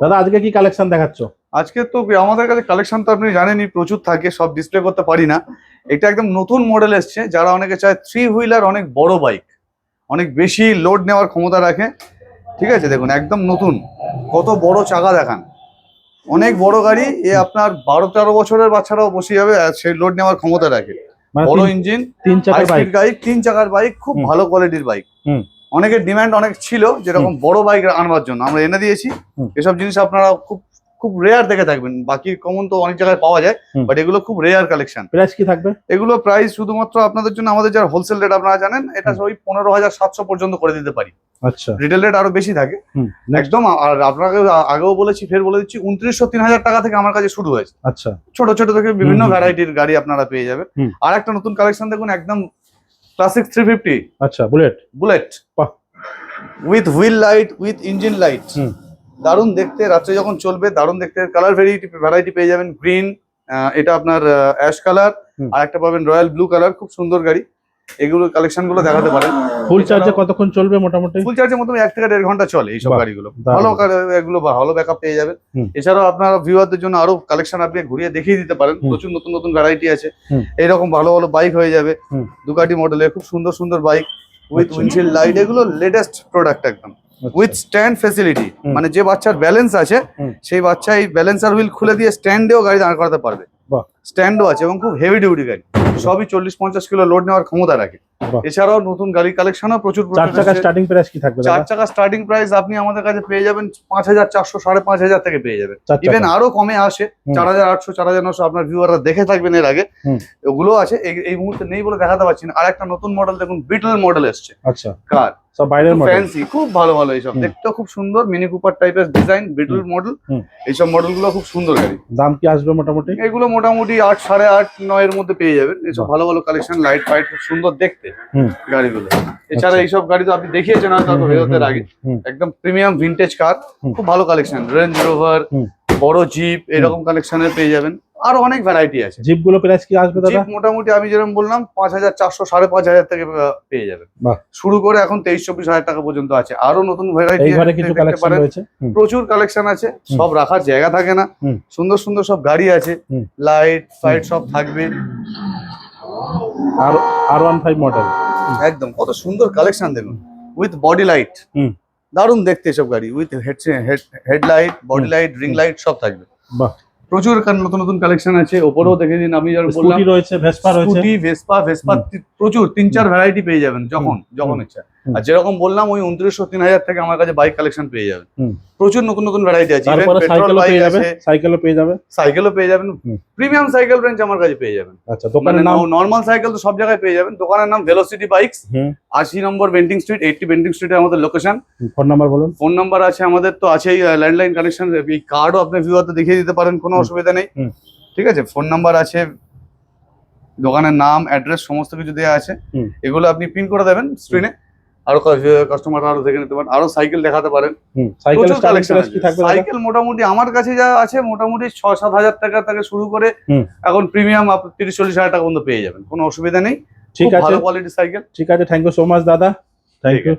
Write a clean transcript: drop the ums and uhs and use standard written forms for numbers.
দাদা আজকে কি কালেকশন দেখাচ্ছ? আজকে তো আমাদের কাছে কালেকশন তো আপনি জানেনই প্রচুর থাকে, সব ডিসপ্লে করতে পারি না। এটা একদম নতুন মডেল এসছে, যারা অনেকে চায় 3 হুইলার অনেক বড় বাইক, অনেক বেশি লোড নেওয়ার ক্ষমতা রাখে। ঠিক আছে, দেখুন একদম নতুন, কত বড় চাকা দেখান, অনেক বড় গাড়ি। এ আপনার 12-13 বছরের বাচ্চারাও বসে যাবে, সেই লোড নেওয়ার ক্ষমতা রাখে। বড় ইঞ্জিন, 3 চাকার বাইক, 3 চাকার বাইক, খুব ভালো কোয়ালিটির বাইক। অনেকের ডিমান্ড অনেক ছিল যেরকম বড় বাইক আনবার জন্য, আমরা এনে দিয়েছি। এসব জিনিস আপনারা খুব খুব রেয়ার দেখে থাকবেন, বাকি কমন তো অনেক জায়গায় পাওয়া যায়, বাট এগুলো খুব রেয়ার কালেকশন। প্রাইস কি থাকবে? এগুলো প্রাইস শুধুমাত্র আপনাদের জন্য, আমাদের যারা হোলসেল রেট আপনারা জানেন, এটা ওই 15,700 পর্যন্ত করে দিতে পারি। আচ্ছা, রিটেল রেট আরো বেশি থাকে একদম। আর আপনাকে আগেও বলেছি, ফের বলে দিচ্ছি, 29-3,000 টাকা থেকে আমার কাছে শুরু হয়েছে। আচ্ছা, ছোট ছোট থেকে বিভিন্ন ভ্যারাইটির গাড়ি আপনারা পেয়ে যাবেন। আর একটা নতুন কালেকশন দেখুন, একদম ক্লাসিক 350। আচ্ছা, বুলেট বাহ, with wheel light, with engine light, দারুণ দেখতে। রাত্রে যখন চলবে দারুণ দেখতে। কালার ভ্যারাইটি পেয়ে যাবেন। গ্রিন, এটা আপনার অ্যাশ কালার, আর একটা পাবেন রয়্যাল ব্লু কালার। খুব সুন্দর গাড়ি, এগুলো কালেকশন গুলো দেখাতে পারেন। ফুল চার্জে কতক্ষণ চলবে মোটামুটি? ফুল চার্জে মোটামুটি 1 থেকে 1.5 ঘন্টা চলে এইসব গাড়িগুলো। ভালো এগুলো ভালো ব্যাকআপ পেয়ে যাবেন। এছাড়াও আপনার ভিউয়ারদের জন্য আরো কালেকশন আপনি ঘুরিয়ে দেখিয়ে দিতে পারেন। প্রচুর নতুন নতুন ভ্যারাইটি আছে, এইরকম ভালো ভালো বাইক হয়ে যাবে। দুকাটি মডেলের খুব সুন্দর সুন্দর বাইক উইথ উইন্ডশিল্ড লাইট, এগুলো লেটেস্ট প্রোডাক্ট একদম। উইথ স্ট্যান্ড ফেসিলিটি, মানে যে বাচ্চার ব্যালেন্স আছে সেই বাচ্চা এই ব্যালেন্সার হুইল খুলে দিয়ে স্ট্যান্ডেও গাড়ি দাঁড় করাতে পারবে। স্ট্যান্ডও আছে এবং খুব হেভি ডিউটি গাড়ি, সবই 40-50 কিলো লোড নেওয়ার ক্ষমতা রাখে। এছাড়াও নতুন গাড়ি কালেকশনও প্রচুর। 4 চাকা স্টার্টিং প্রাইস কি থাকবে? 4 চাকা স্টার্টিং প্রাইস আপনি আমাদের কাছে পেয়ে যাবেন 5,400, 5,500 থেকে পেয়ে যাবেন। ইভেন আরো কমে আসে, 4,800, 4,900 আপনার ভিউয়াররা দেখে থাকবেন এর আগে, ওগুলো আছে। এই মুহূর্তে নেই বলে দেখাতে পারছি না। আর একটা নতুন মডেল দেখুন, বিটল মডেল এসছে। আচ্ছা, কার সব বাইরের মডেল, ফ্যান্সি, খুব ভালো ভালো। এইসব দেখতেও খুব সুন্দর, মিনি কুপার টাইপের ডিজাইন, বিটল মডেল। এইসব মডেলগুলো খুব সুন্দর গাড়ি। দাম কি আসবে মোটামুটি? এগুলো মোটামুটি 8, 8.5, 9 এর মধ্যে পেয়ে যাবেন। এইসব ভালো ভালো কালেকশন, লাইট ফাইট, খুব সুন্দর দেখতে গাড়িগুলো। এছাড়া এইসব গাড়ি তো আপনি দেখিয়েছেন হয়তো হেরোদের আগে, একদম প্রিমিয়াম ভিনটেজ কার, খুব ভালো কালেকশন। রেঞ্জ রোভার, বড় জিপ, এরকম কালেকশনের পেয়ে যাবেন। আরো অনেক ভ্যারাইটি আছে। জিপ গুলো প্রাইস কি আসবে দাদা? জিপ মোটামুটি আমি যেরকম বললাম 5,400, 5,500 থেকে পেয়ে যাবেন শুরু করে, এখন 23-24 হাজার টাকা পর্যন্ত আছে। আরো নতুন ভ্যারাইটি প্রচুর কালেকশন আছে, সব রাখার জায়গা থাকে না। সুন্দর সুন্দর সব গাড়ি আছে, লাইট ফাইট সব থাকবে। আর R15 মডেল, একদম কত সুন্দর কালেকশন দেখুন, উইথ বডি লাইট, দারুণ দেখতে এসব গাড়ি। With headlight, body light, ring light সব থাকবে। বাহ, প্রচুর নতুন নতুন কালেকশন আছে। ওপরেও দেখে দিন, আমি যেমন বললাম স্কুটি রয়েছে, ভেসপা রয়েছে, ভেসপা প্রচুর 3-4 ভ্যারাইটি পেয়ে যাবেন যখন ইচ্ছা। আর যেরকম বললাম, ওই 29-3,000 থেকে আমার কাছে বাইক কালেকশন পেয়ে যাবেন। প্রচুর নতুন নতুন ভ্যারাইটি আছে। পেট্রোল বাইক আছে, সাইকেলও পেয়ে যাবেন, প্রিমিয়াম সাইকেল রেঞ্জ আমার কাছে পেয়ে যাবেন। আচ্ছা, দোকানের নাম? নরমাল সাইকেল তো সব জায়গায় পেয়ে যাবেন। দোকানের নাম ভেলোসিটি বাইকস, 80 নম্বর বেন্টিং স্ট্রিট, 80 বেন্টিং স্ট্রিটে আমাদের লোকেশন। ফোন নাম্বার বলুন। ফোন নাম্বার আছে আমাদের, তো আছেই ল্যান্ডলাইন কানেকশন। এই কার্ডও আপনি ভিউয়ারতে দেখিয়ে দিতে পারেন, কোনো অসুবিধা নেই। ঠিক আছে, ফোন নাম্বার আছে, দোকানের নাম, অ্যাড্রেস সমস্ত কিছু দেওয়া আছে। এগুলো আপনি পিন করে দেবেন স্ক্রিনে, আরো কাস্টমাররা আরো দেখে নিতে পারেন। আরো সাইকেল দেখাতে পারেন। সাইকেল মোটামুটি আমার কাছে যা আছে, মোটামুটি 6-7 হাজার টাকা থেকে শুরু করে এখন প্রিমিয়াম 30-40 হাজার টাকা পর্যন্ত পেয়ে যাবেন, কোনো অসুবিধা নেই। ঠিক আছে, ভালো কোয়ালিটির সাইকেল। ঠিক আছে, থ্যাংক ইউ সো মাচ দাদা, থ্যাংক ইউ।